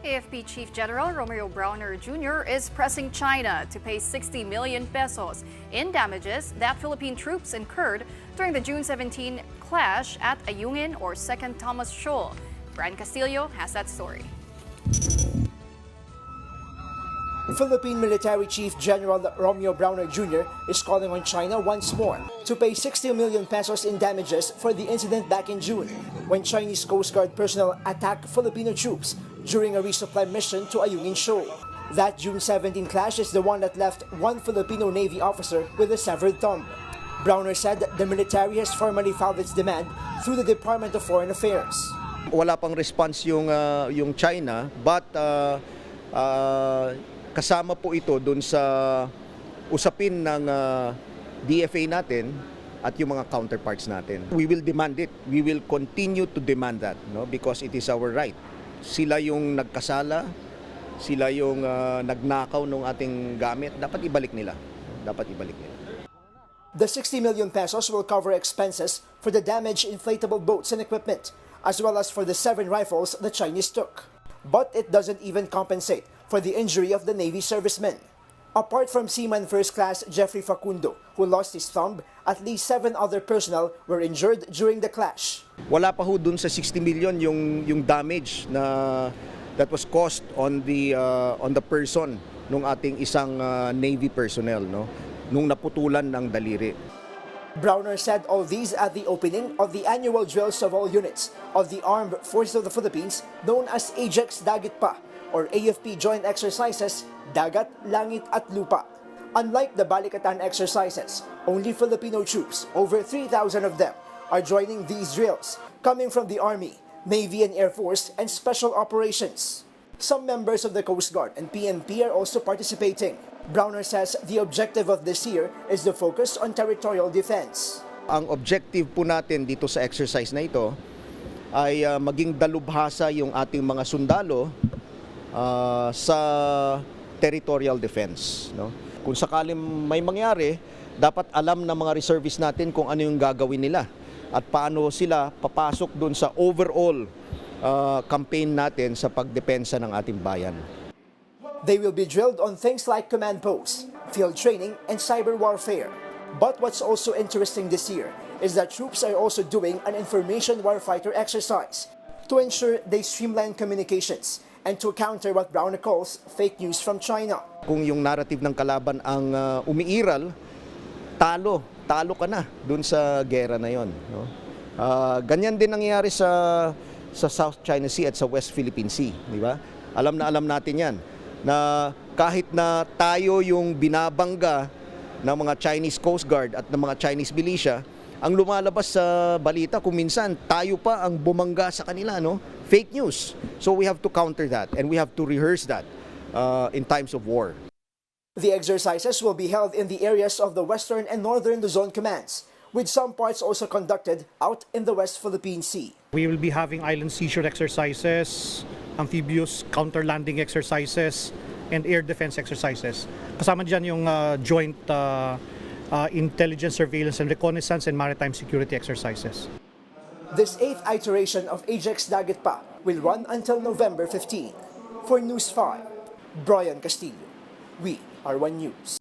AFP Chief General Romeo Brawner Jr. is pressing China to pay 60 million pesos in damages that Philippine troops incurred during the June 17 clash at Ayungin or 2nd Thomas Shoal. Brian Castillo has that story. Philippine Military Chief General Romeo Brawner Jr. is calling on China once more to pay 60 million pesos in damages for the incident back in June when Chinese Coast Guard personnel attacked Filipino troops during a resupply mission to Ayungin Shoal. That June 17 clash is the one that left one Filipino Navy officer with a severed thumb. Brawner said the military has formally filed its demand through the Department of Foreign Affairs. Wala pang response yung China, but kasama po ito dun sa usapin ng DFA natin at yung mga counterparts natin. We will demand it. We will continue to demand that, no? Because it is our right. Sila yung nagkasala, sila yung nagnakaw ng ating gamit. Dapat ibalik nila. Dapat ibalik nila. The 60 million pesos will cover expenses for the damaged inflatable boats and equipment, as well as for the 7 rifles the Chinese took. But it doesn't even compensate for the injury of the Navy servicemen. Apart from Seaman First Class Jeffrey Facundo, who lost his thumb, at least 7 other personnel were injured during the clash. Wala pa ho dun sa 60 million yung damage na that was caused on the person nung ating isang Navy personnel, no, nung naputulan ng daliri. Brawner said all these at the opening of the annual drills of all units of the Armed Forces of the Philippines known as Ajax Dagat Pa, or AFP Joint Exercises Dagat, Langit at Lupa. Unlike the Balikatan exercises, only Filipino troops, over 3,000 of them, are joining these drills, coming from the Army, Navy and Air Force, and Special Operations. Some members of the Coast Guard and PNP are also participating. Brawner says the objective of this year is the focus on territorial defense. Ang objective po natin dito sa exercise na ito ay maging dalubhasa yung ating mga sundalo sa territorial defense, no? Kung sakaling may mangyari, dapat alam ng mga reservists natin kung ano yung gagawin nila at paano sila papasok dun sa overall campaign natin sa pagdepensa ng ating bayan. They will be drilled on things like command posts, field training, and cyber warfare. But what's also interesting this year is that troops are also doing an information warfighter exercise to ensure they streamline communications and to counter what Brawner calls fake news from China. Kung yung narrative ng kalaban ang umiiral, talo ka na dun sa gera na yon, no? Ganyan din nangyayari sa South China Sea at sa West Philippine Sea, di ba? Alam natin yan, na kahit na tayo yung binabangga ng mga Chinese Coast Guard at ng mga Chinese militia, ang lumalabas sa balita kung minsan tayo pa ang bumangga sa kanila, no? Fake news. So we have to counter that and we have to rehearse that in times of war. The exercises will be held in the areas of the Western and Northern Luzon commands, with some parts also conducted out in the West Philippine Sea. We will be having island seizure exercises, amphibious counter-landing exercises, and air defense exercises. Kasama dyan yung joint intelligence, surveillance, and reconnaissance and maritime security exercises. This 8th iteration of Ajax Dagat Pa will run until November 15. For News 5, Brian Castillo. We are One News.